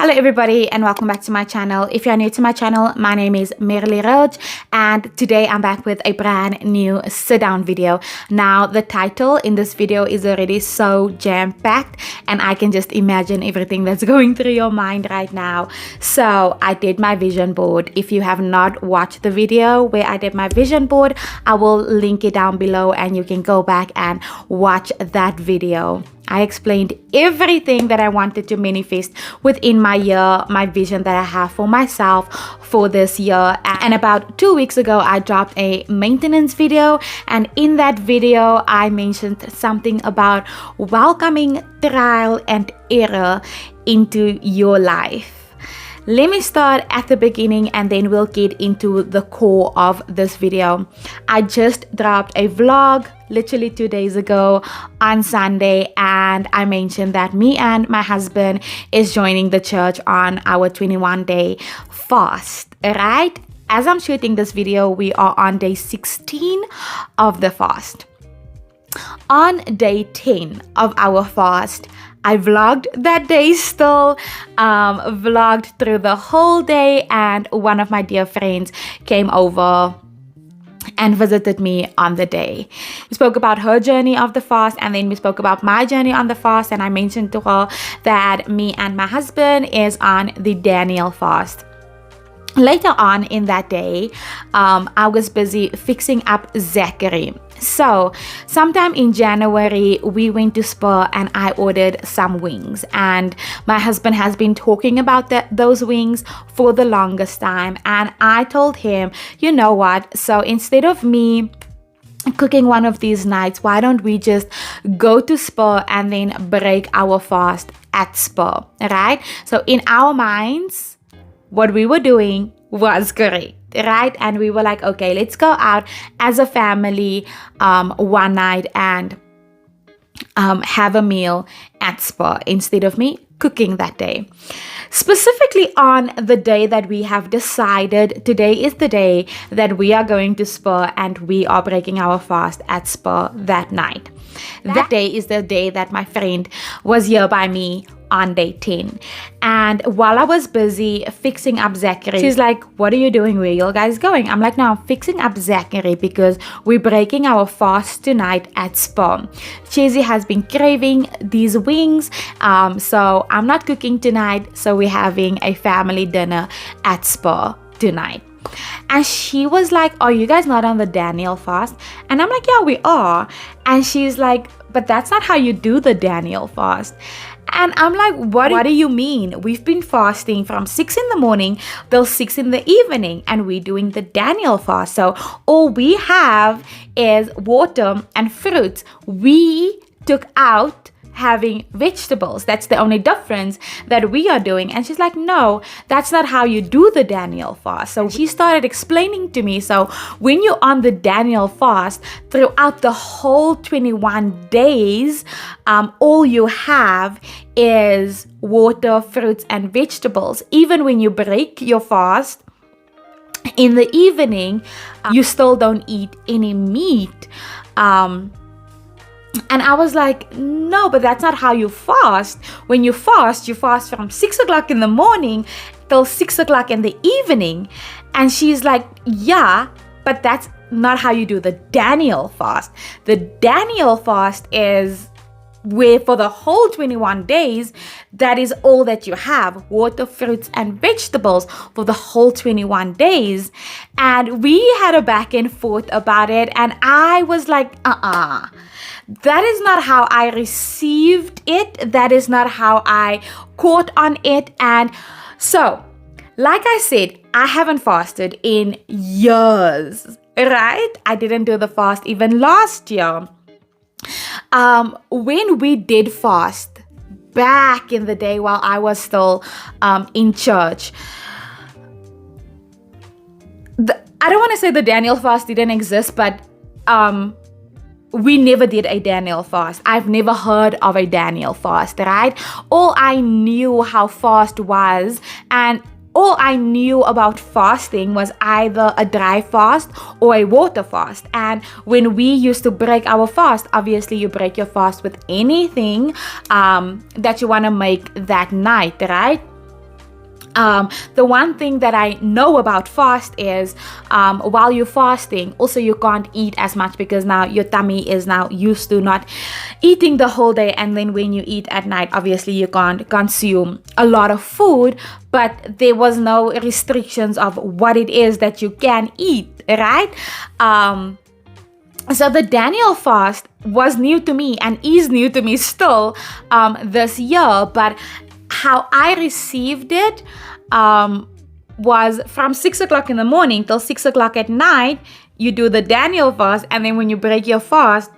Hello everybody and welcome back to my channel. If you're new to my channel, my name is Meryl-Lee Roach and today I'm back with a brand new sit down video. Now the title in this video is already so jam-packed and I can just imagine everything that's going through your mind right now. So I did my vision board. If you have not watched the video where I did my vision board, I will link it down below and you can go back and watch that video. I explained everything that I wanted to manifest within my year, my vision that I have for myself for this year. And about 2 weeks ago, I dropped a maintenance video. And in that video, I mentioned something about welcoming trial and error into your life. Let me start at the beginning and then we'll get into the core of this video. I just dropped a vlog literally 2 days ago on Sunday and I mentioned that me and my husband is joining the church on our 21-day fast, right? As I'm shooting this video, we are on day 16 of the fast. On day 10 of our fast, I vlogged that day still, vlogged through the whole day, and one of my dear friends came over and visited me on the day. We spoke about her journey of the fast and then we spoke about my journey on the fast, and I mentioned to her that me and my husband is on the Daniel fast. Later on in that day, I was busy fixing up Zachary. So sometime in January, we went to Spur and I ordered some wings. And my husband has been talking about those wings for the longest time. And I told him, you know what? So instead of me cooking one of these nights, why don't we just go to Spur and then break our fast at Spur, right? So in our minds, what we were doing was correct, right? And we were like, okay, let's go out as a family one night and have a meal at Spur instead of me cooking that day. Specifically on the day that we have decided, today is the day that we are going to Spur and we are breaking our fast at Spur that night. That day is the day that my friend was here by me on day 10. And while I was busy fixing up Zachary, she's like, what are you doing? Where are you guys going? I'm like, no, I'm fixing up Zachary because we're breaking our fast tonight at Spur. Chizzy has been craving these wings, so I'm not cooking tonight, so we're having a family dinner at Spur tonight. And she was like, are you guys not on the Daniel fast? And I'm like, yeah, we are. And she's like, but that's not how you do the Daniel fast. And I'm like, what do you mean? We've been fasting from 6 in the morning till 6 in the evening and we're doing the Daniel fast. So all we have is water and fruits. We took out having vegetables. That's the only difference that we are doing. And she's like, no, that's not how you do the Daniel fast. So she started explaining to me, so when you're on the Daniel fast, throughout the whole 21 days, all you have is water, fruits, and vegetables. Even when you break your fast in the evening, you still don't eat any meat. And I was like, no, but that's not how you fast. When you fast from 6 o'clock in the morning till 6 o'clock in the evening. And she's like, yeah, but that's not how you do the Daniel fast. The Daniel fast is where for the whole 21 days, that is all that you have, water, fruits, and vegetables for the whole 21 days. And we had a back and forth about it. And I was like, that is not how I received it. That is not how I caught on it. And so, like I said, I haven't fasted in years, right? I didn't do the fast even last year. When we did fast back in the day while I was still in church, I don't want to say the Daniel fast didn't exist, but we never did a Daniel fast. I've never heard of a Daniel fast, right? All I knew how fast was, and all I knew about fasting was either a dry fast or a water fast. And when we used to break our fast, obviously you break your fast with anything that you want to make that night, right? The one thing that I know about fast is while you're fasting, also you can't eat as much because now your tummy is now used to not eating the whole day. And then when you eat at night, obviously you can't consume a lot of food, but there was no restrictions of what it is that you can eat, right? So the Daniel fast was new to me and is new to me still this year, but how I received it was from 6 o'clock in the morning till 6 o'clock at night, you do the Daniel fast, and then when you break your fast,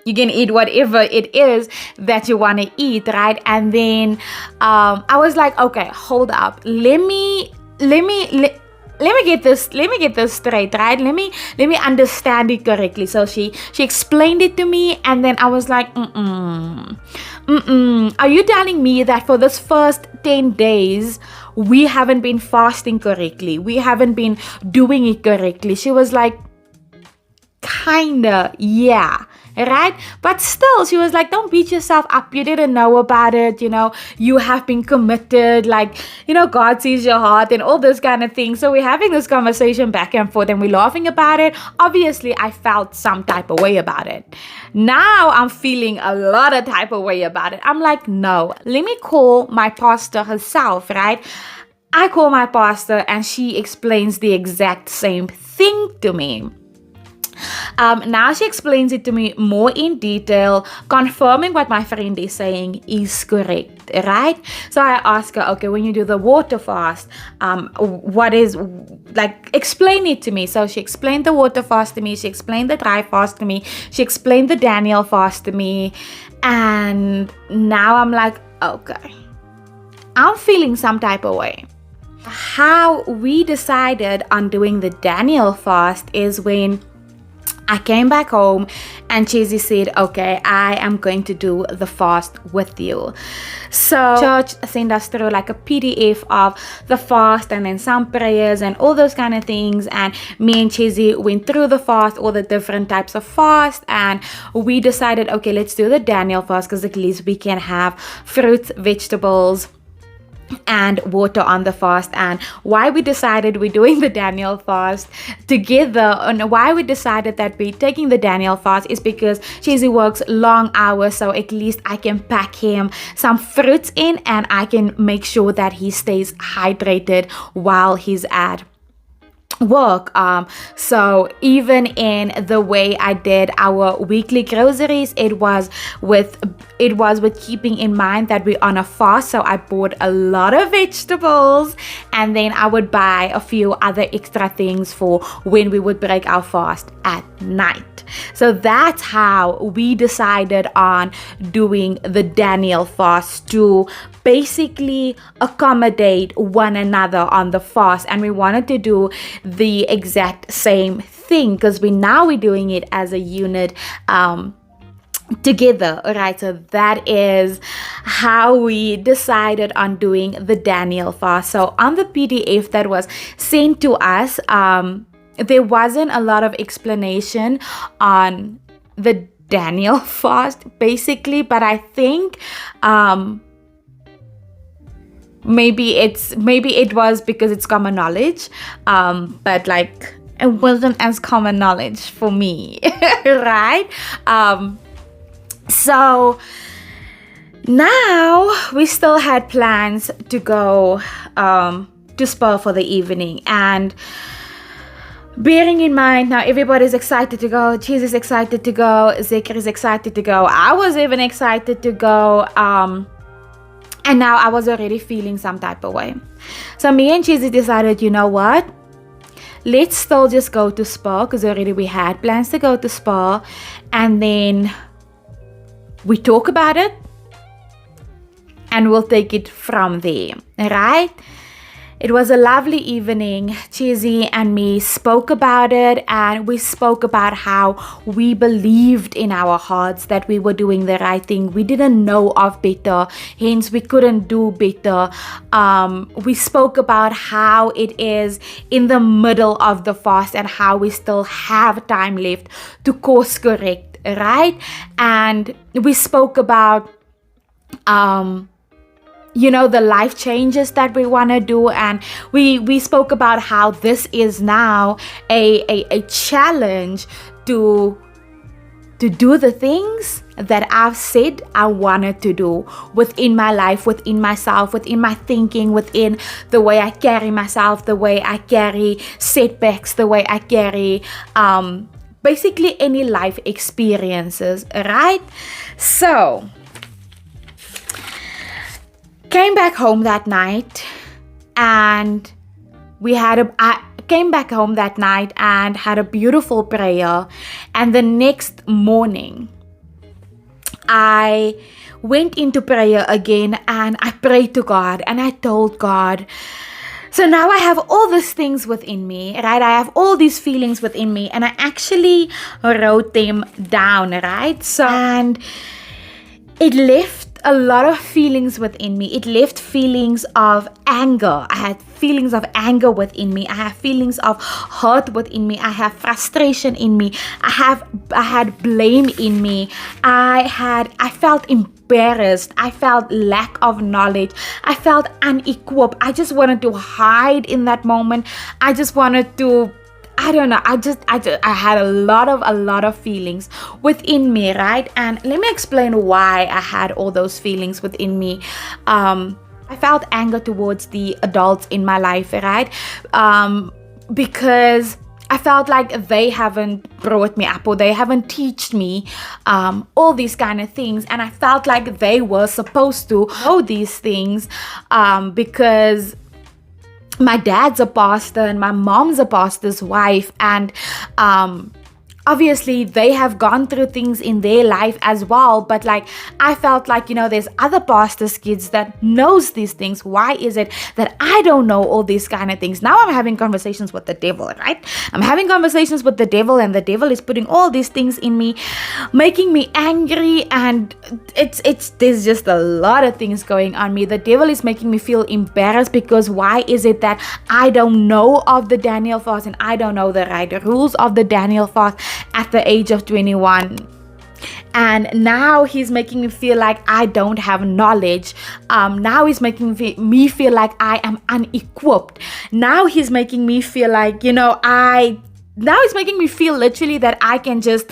you can eat whatever it is that you want to eat, right? And then I was like, okay, hold up, let me get this straight, right? Let me understand it correctly. So she explained it to me, and then I was like, are you telling me that for this first 10 days we haven't been fasting correctly? We haven't been doing it correctly? She was like, kinda, yeah. Right? But still, she was like, don't beat yourself up. You didn't know about it. You have been committed. Like, God sees your heart and all this kind of thing. So we're having this conversation back and forth and we're laughing about it. Obviously, I felt some type of way about it. Now I'm feeling a lot of type of way about it. I'm like, no, let me call my pastor herself, right? I call my pastor and she explains the exact same thing to me. Now she explains it to me more in detail, confirming what my friend is saying is correct, right? So I ask her, okay, when you do the water fast, explain it to me. So she explained the water fast to me, she explained the dry fast to me, she explained the Daniel fast to me, and now I'm like, okay, I'm feeling some type of way. How we decided on doing the Daniel fast is when I came back home and Chizzy said, okay, I am going to do the fast with you. So church sent us through like a PDF of the fast and then some prayers and all those kind of things. And me and Chizzy went through the fast, all the different types of fast. And we decided, okay, let's do the Daniel fast because at least we can have fruits, vegetables, and water on the fast. And why we decided we're doing the Daniel fast together and why we decided that we're taking the Daniel fast is because Chizzy works long hours, so at least I can pack him some fruits in and I can make sure that he stays hydrated while he's at work. So even in the way I did our weekly groceries, it was with keeping in mind that we're on a fast. So I bought a lot of vegetables and then I would buy a few other extra things for when we would break our fast at night. So that's how we decided on doing the Daniel fast, to basically accommodate one another on the fast. And we wanted to do the exact same thing because we're doing it as a unit together. All right, so that is how we decided on doing the Daniel fast. So on the PDF that was sent to us, there wasn't a lot of explanation on the Daniel fast basically, but I think maybe it was because it's common knowledge, but like it wasn't as common knowledge for me. Right? So now we still had plans to go to Spur for the evening, and bearing in mind now everybody's excited to go, Cheese is excited to go, Zekir is excited to go, I was even excited to go, and now I was already feeling some type of way. So me and Cheesy decided, you know what, let's still just go to Spa, because already we had plans to go to Spa, and then we talk about it and we'll take it from there, right? It was a lovely evening. Cheesy and me spoke about it, and we spoke about how we believed in our hearts that we were doing the right thing. We didn't know of better, hence we couldn't do better. We spoke about how it is in the middle of the fast and how we still have time left to course correct, right? And we spoke about the life changes that we want to do. And we spoke about how this is now a challenge to do the things that I've said I wanted to do within my life, within myself, within my thinking, within the way I carry myself, the way I carry setbacks, the way I carry basically any life experiences, right? So came back home that night, and I came back home that night and had a beautiful prayer. And the next morning I went into prayer again, and I prayed to God, and I told God, so now I have all these things within me, right? I have all these feelings within me, and I actually wrote them down, right? So, and it left a lot of feelings within me. It left feelings of anger. I had feelings of anger within me. I have feelings of hurt within me. I have frustration in me. I had blame in me. I felt embarrassed. I felt lack of knowledge. I felt unequipped. I just wanted to hide in that moment. I just wanted to, I don't know. I had a lot of feelings within me, right? And let me explain why I had all those feelings within me. I felt anger towards the adults in my life, right? Because I felt like they haven't brought me up, or they haven't taught me all these kind of things. And I felt like they were supposed to know these things because my dad's a pastor and my mom's a pastor's wife, and obviously they have gone through things in their life as well. But like, I felt like, there's other pastors' kids that knows these things. Why is it that I don't know all these kind of things? Now I'm having conversations with the devil, right? I'm having conversations with the devil, and the devil is putting all these things in me, making me angry, and there's just a lot of things going on me. The devil is making me feel embarrassed, because why is it that I don't know of the Daniel fast, and I don't know the right rules of the Daniel fast at the age of 21? And now he's making me feel like I don't have knowledge. Now he's making me feel like I am unequipped. Now he's making me feel like, now he's making me feel literally that I can just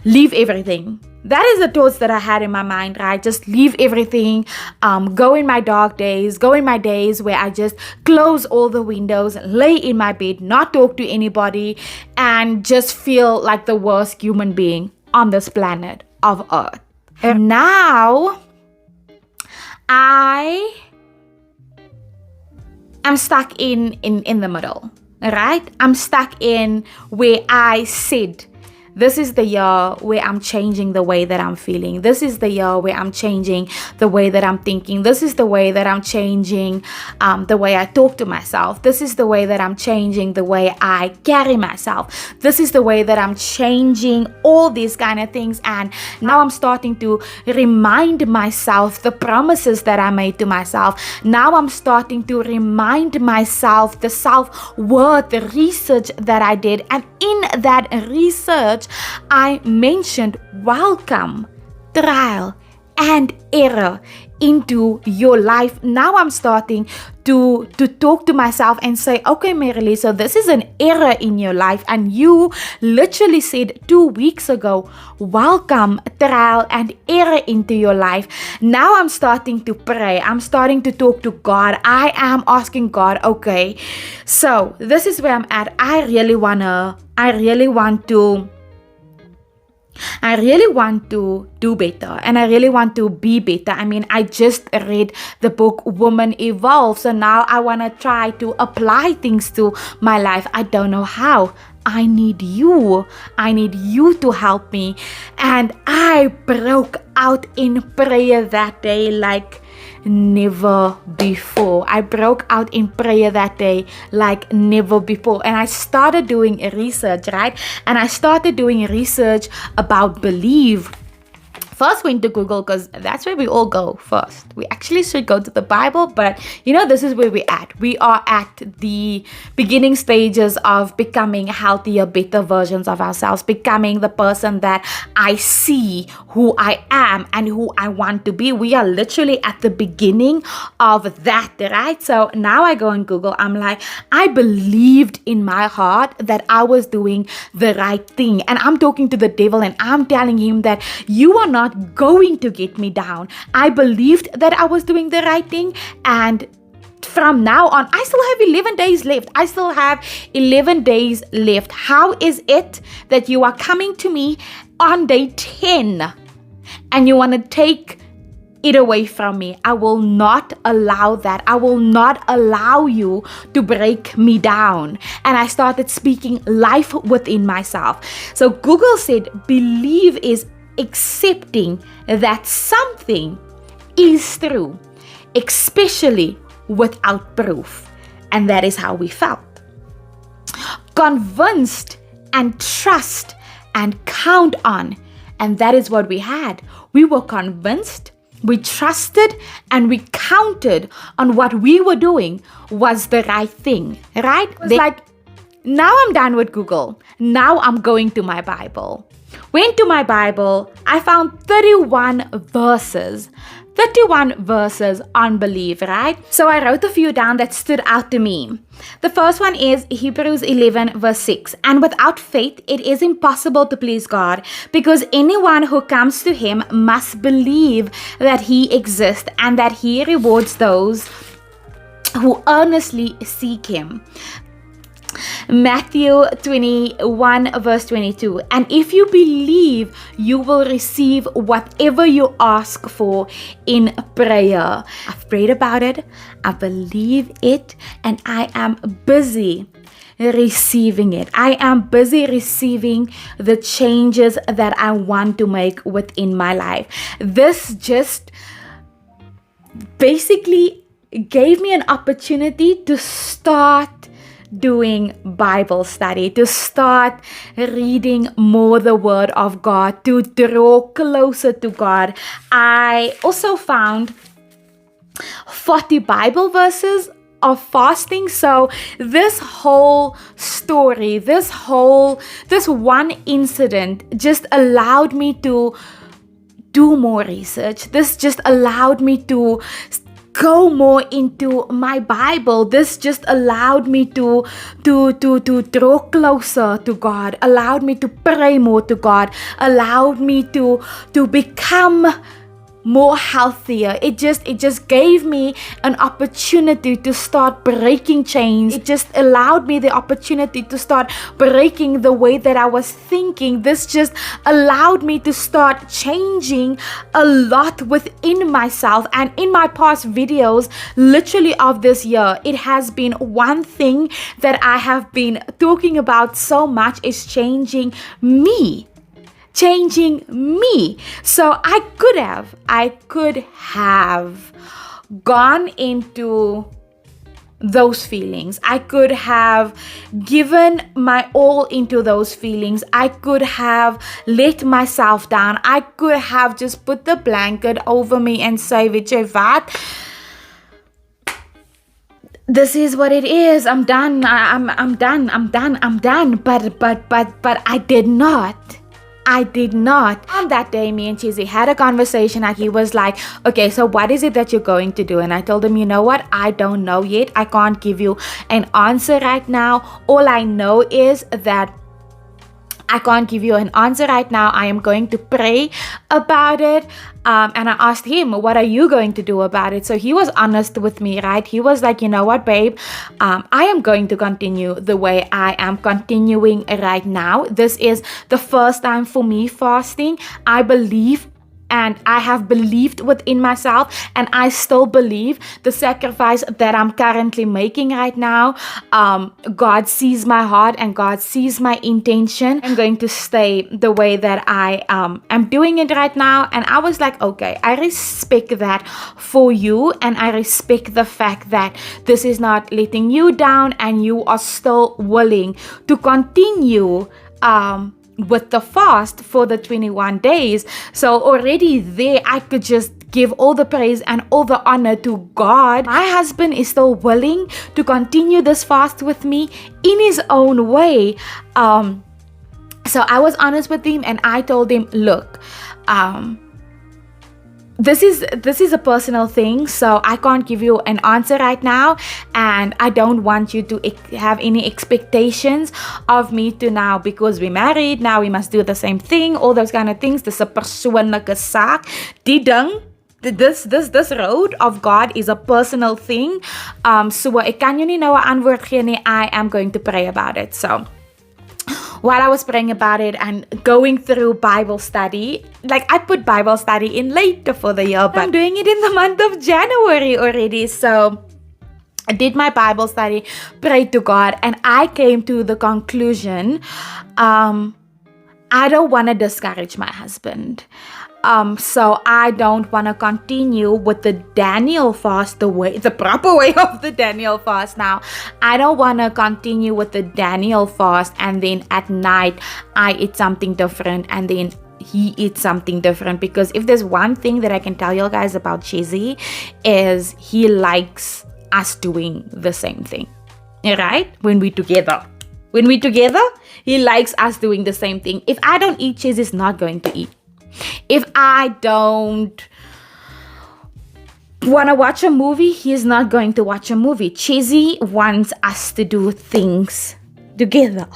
leave everything. That is the thoughts that I had in my mind, right? Just leave everything, go in my dark days, go in my days where I just close all the windows, lay in my bed, not talk to anybody, and just feel like the worst human being on this planet of Earth. And now I am stuck in the middle, right? I'm stuck in where I said, this is the year where I'm changing the way that I'm feeling. This is the year where I'm changing the way that I'm thinking. This is the way that I'm changing the way I talk to myself. This is the way that I'm changing the way I carry myself. This is the way that I'm changing all these kind of things. And now I'm starting to remind myself the promises that I made to myself. Now I'm starting to remind myself the self-worth, the research that I did. And in that research, I mentioned welcome, trial, and error into your life. Now I'm starting to talk to myself and say, okay, Meryl-Lee, so this is an error in your life, and you literally said 2 weeks ago, welcome, trial, and error into your life. Now I'm starting to pray. I'm starting to talk to God. I am asking God, okay, so this is where I'm at. I really want to do better, and I really want to be better. I mean, I just read the book Woman Evlove, so now I want to try to apply things to my life. I don't know how. I need you to help me. And I broke out in prayer that day like never before. I broke out in prayer that day like never before. And I started doing research, right? And I started doing research about belief. first went to Google because that's where we all go first. We actually should go to the Bible, but this is where we're at. We are at the beginning stages of becoming healthier, better versions of ourselves, becoming the person that I see who I am and who I want to be. We are literally at the beginning of that, right? So now I go on Google. I'm like, I believed in my heart that I was doing the right thing. And I'm talking to the devil and I'm telling him that you are not going to get me down. I believed that I was doing the right thing, and from now on, I still have 11 days left. I still have 11 days left. How is it that you are coming to me on day 10 and you want to take it away from me? I will not allow that. I will not allow you to break me down. And I started speaking life within myself. So Google said, believe is accepting that something is true, especially without proof. And that is how we felt. Convinced and trust and count on. And that is what we had. We were convinced, we trusted, and we counted on what we were doing was the right thing, right? It was like, now I'm done with Google. Now I'm going to my Bible. Went to my Bible, I found 31 verses on belief, right? So I wrote a few down that stood out to me. The first one is Hebrews 11 verse 6. And without faith, it is impossible to please God, because anyone who comes to him must believe that he exists and that he rewards those who earnestly seek him. Matthew 21 verse 22. And if you believe, you will receive whatever you ask for in prayer. I've prayed about it, I believe it, and I am busy receiving it. I am busy receiving the changes that I want to make within my life. This just basically gave me an opportunity to start doing Bible study, to start reading more the Word of God, to draw closer to God. I also found 40 Bible verses of fasting. So this whole story, this one incident just allowed me to do more research. This just allowed me to go more into my Bible. This just allowed me to draw closer to God, allowed me to pray more to God, allowed me to become more healthier. It just gave me an opportunity to start breaking chains. It just allowed me the opportunity to start breaking the way that I was thinking. This just allowed me to start changing a lot within myself. And in my past videos, literally of this year, it has been one thing that I have been talking about so much is changing me. So I could have gone into those feelings. I could have given my all into those feelings. I could have let myself down. I could have just put the blanket over me and say, weet jy wat? This is what it is. I'm done. I'm done. But I did not. On that day, me and Chizzy had a conversation and he was like, okay, so what is it that you're going to do? And I told him, you know what? I don't know yet. I can't give you an answer right now. All I know is that I can't give you an answer right now. I am going to pray about it. And I asked him, what are you going to do about it? So he was honest with me, right? He was like, you know what, babe? I am going to continue the way I am continuing right now. This is the first time for me fasting. I believe and I have believed within myself, and I still believe the sacrifice that I'm currently making right now. God sees my heart and God sees my intention. I'm going to stay the way that I am doing it right now. And I was like, okay, I respect that for you, and I respect the fact that this is not letting you down and you are still willing to continue with the fast for the 21 days. So already there, I could just give all the praise and all the honor to God. My husband is still willing to continue this fast with me in his own way. So I was honest with him and I told him, look, this is a personal thing, so I can't give you an answer right now, and I don't want you to have any expectations of me to now, because we're married, now we must do the same thing, all those kind of things. Dis 'n persoonlike saak. Die ding, this road of God is a personal thing. So ek kan jou nie nou 'n antwoord gee nie. I am going to pray about it. So while I was praying about it and going through Bible study, like I put Bible study in later for the year, but I'm doing it in the month of January already. So I did my Bible study, prayed to God, and I came to the conclusion, I don't want to discourage my husband. So I don't want to continue with the Daniel fast, the proper way of the Daniel fast now. I don't want to continue with the Daniel fast and then at night I eat something different and then he eats something different, because if there's one thing that I can tell you guys about Chizzy is he likes us doing the same thing, right? When we together, he likes us doing the same thing. If I don't eat, Chizzy's not going to eat. If I don't want to watch a movie, he's not going to watch a movie. Chizzy wants us to do things together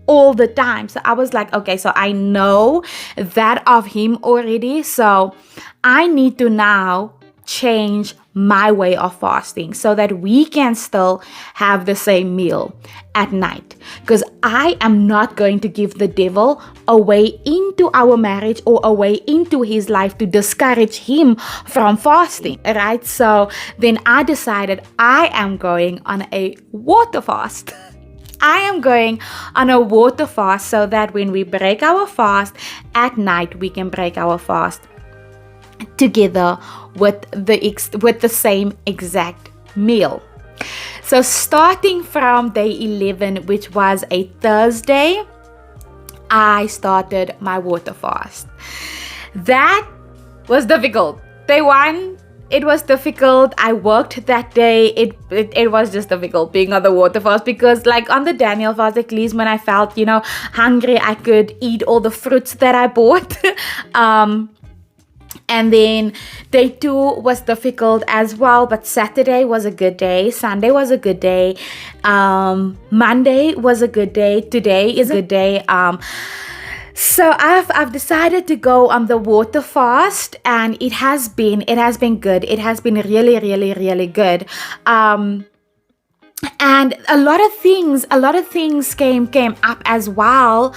all the time. So I was like, okay, so I know that of him already. So I need to now change my way of fasting so that we can still have the same meal at night, because I am not going to give the devil a way into our marriage or a way into his life to discourage him from fasting, right? So then I decided I am going on a water fast. I am going on a water fast so that when we break our fast at night, we can break our fast together with the same exact meal. So starting from day 11, which was a Thursday, I started my water fast. That was difficult. Day 1, it was difficult. I worked that day. It was just difficult being on the water fast, because like on the Daniel fast, at least when I felt, hungry, I could eat all the fruits that I bought. And then day 2 was difficult as well, but Saturday was a good day. Sunday was a good day. Monday was a good day. Today is a good day. So I've decided to go on the water fast, and it has been good. It has been really, really, really good. And a lot of things came up as well.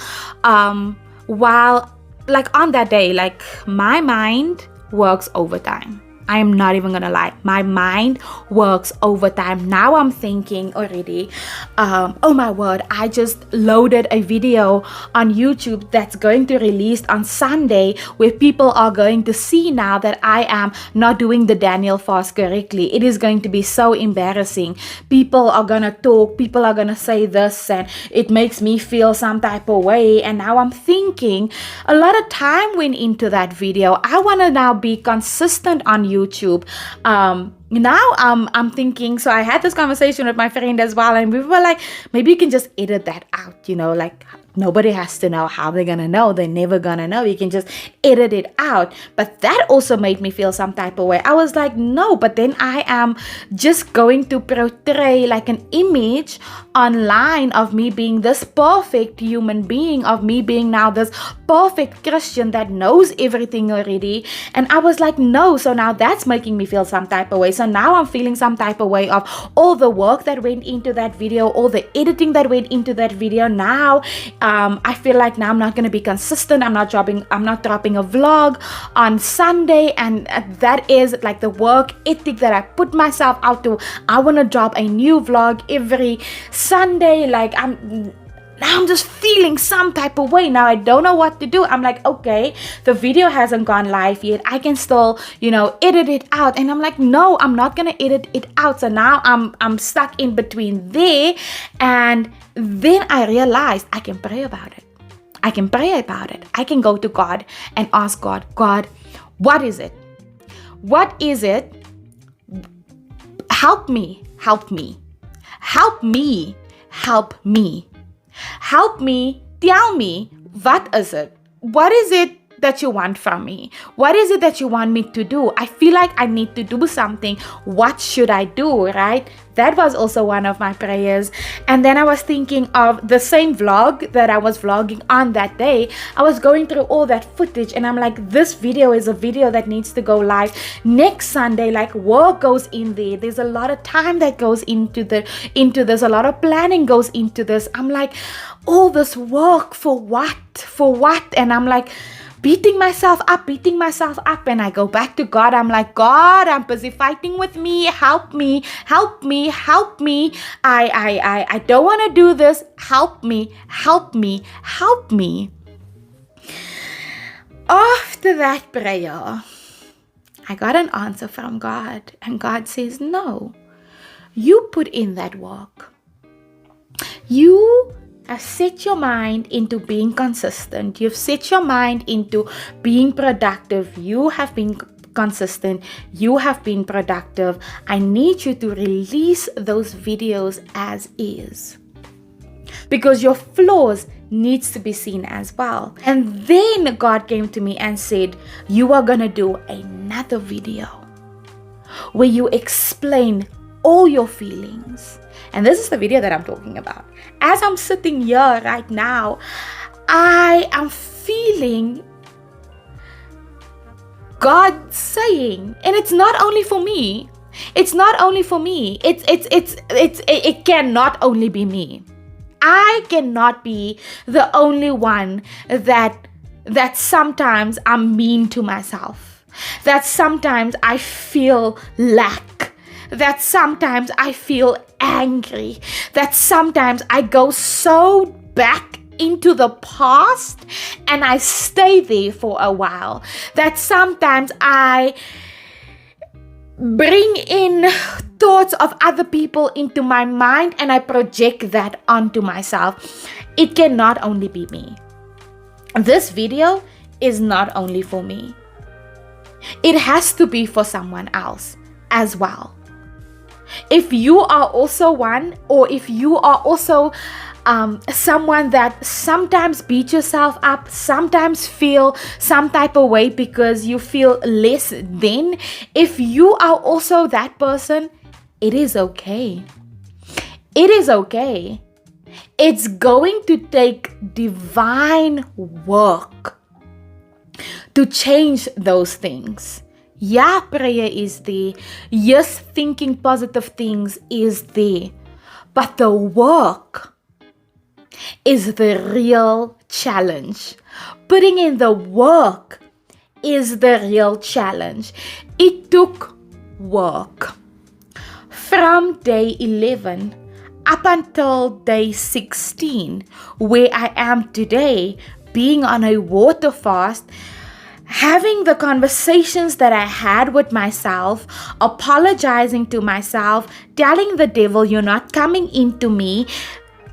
While like on that day, like my mind works overtime. I am not even gonna lie. My mind works overtime. Now I'm thinking already, oh my word, I just loaded a video on YouTube that's going to release on Sunday, where people are going to see now that I am not doing the Daniel fast correctly. It is going to be so embarrassing. People are gonna talk, people are gonna say this, and it makes me feel some type of way. And now I'm thinking, a lot of time went into that video. I wanna now be consistent on YouTube. Now I'm thinking, so I had this conversation with my friend as well, and we were like, maybe you can just edit that out, like nobody has to know. How they're gonna know? They're never gonna know. You can just edit it out. But that also made me feel some type of way. I was like, no, but then I am just going to portray like an image online of me being this perfect human being, of me being now this perfect Christian that knows everything already. And I was like, no. So now that's making me feel some type of way. So now I'm feeling some type of way of all the work that went into that video, all the editing that went into that video. Now I feel like now I'm not going to be consistent. I'm not dropping a vlog on Sunday, and that is like the work ethic that I put myself out to. I want to drop a new vlog every Sunday. Like I'm just feeling some type of way. Now I don't know what to do. I'm like, okay, the video hasn't gone live yet. I can still, edit it out. And I'm like, no, I'm not gonna edit it out. So now I'm stuck in between there. And then I realized I can pray about it. I can pray about it. I can go to God and ask God, God, what is it? What is it? Help me, help me, help me, help me, help me, tell me, what is it? What is it that you want from me? What is it that you want me to do? I feel like I need to do something. What should I do, right? That was also one of my prayers. And then I was thinking of the same vlog that I was vlogging on that day. I was going through all that footage and I'm like, this video is a video that needs to go live next Sunday. Like, work goes in there. There's a lot of time that goes into this. A lot of planning goes into this. I'm like, all this work for what? For what? And I'm like, beating myself up, and I go back to God. I'm like, God, I'm busy fighting with me. Help me, help me, help me. I don't want to do this. Help me, help me, help me. After that prayer, I got an answer from God, and God says, no, you put in that work. You have set your mind into being consistent. You've set your mind into being productive. You have been consistent. You have been productive. I need you to release those videos as is, because your flaws needs to be seen as well. And then God came to me and said, you are gonna do another video where you explain all your feelings. And this is the video that I'm talking about. As I'm sitting here right now, I am feeling God saying, and it's not only for me. It's not only for me. It cannot only be me. I cannot be the only one that sometimes I'm mean to myself. That sometimes I feel lack. That sometimes I feel angry. That sometimes I go so back into the past and I stay there for a while. That sometimes I bring in thoughts of other people into my mind and I project that onto myself. It cannot only be me. This video is not only for me. It has to be for someone else as well. If you are also one, or if you are also someone that sometimes beat yourself up, sometimes feel some type of way because you feel less than, if you are also that person, it is okay. It is okay. It's going to take divine work to change those things. Yeah, prayer is there. Yes, thinking positive things is there. But the work is the real challenge. Putting in the work is the real challenge. It took work. From day 11 up until day 16, where I am today, being on a water fast, having the conversations that I had with myself, apologizing to myself, telling the devil, you're not coming into me,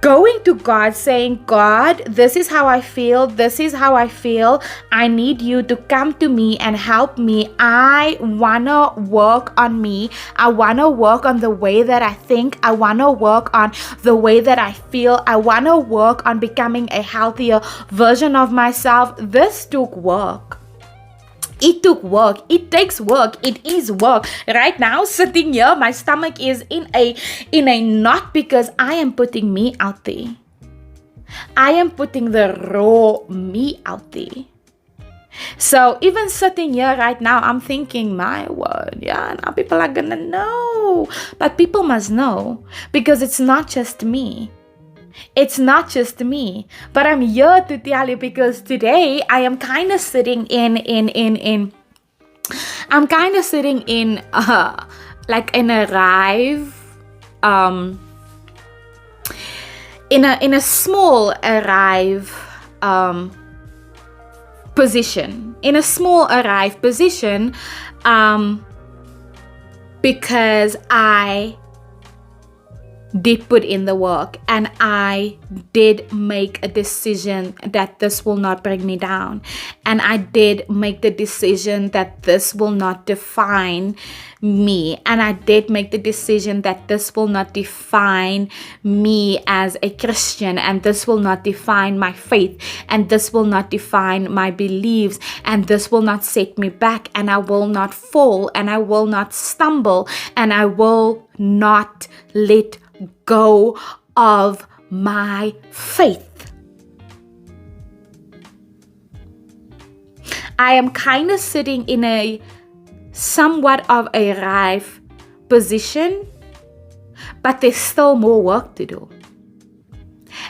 going to God saying, God, this is how I feel. This is how I feel. I need you to come to me and help me. I want to work on me. I want to work on the way that I think. I want to work on the way that I feel. I want to work on becoming a healthier version of myself. This took work. It took work. It takes work. It is work. Right now, sitting here, my stomach is in a knot because I am putting me out there. I am putting the raw me out there. So even sitting here right now, I'm thinking, my word, yeah, now people are gonna know. But people must know, because it's not just me. It's not just me, but I'm here to tell you, because today I am kind of sitting I'm kind of sitting in like in a arrive in a small arrive position, because did put in the work, and I did make a decision that this will not bring me down, and I did make the decision that this will not define me, and I did make the decision that this will not define me as a Christian, and this will not define my faith, and this will not define my beliefs, and this will not set me back, and I will not fall, and I will not stumble, and I will not let go of my faith. I am kind of sitting in a somewhat of a ripe position, but there's still more work to do.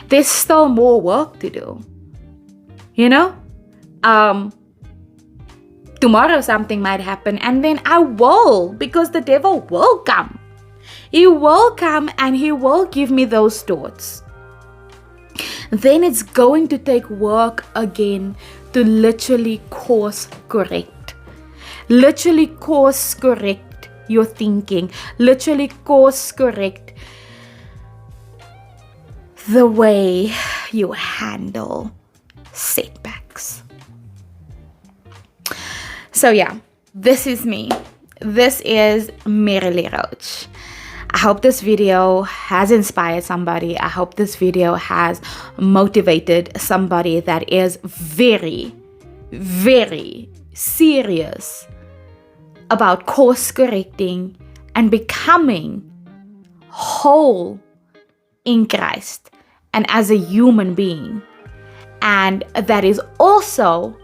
There's still more work to do. You know? Tomorrow something might happen, and then I will, because the devil will come. He will come and he will give me those thoughts. Then it's going to take work again to literally course correct. Literally course correct your thinking. Literally course correct the way you handle setbacks. So yeah, this is me. This is Meryl-Lee Roach. I hope this video has inspired somebody. I hope this video has motivated somebody that is very, very serious about course correcting and becoming whole in Christ and as a human being. And that is also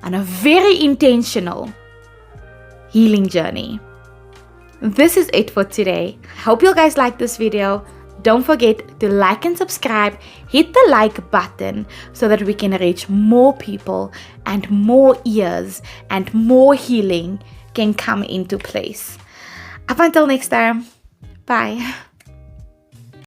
on a very intentional healing journey. This is it for today. I hope you guys like this video. Don't forget to like and subscribe. Hit the like button so that we can reach more people and more ears and more healing can come into place. Up until next time, bye.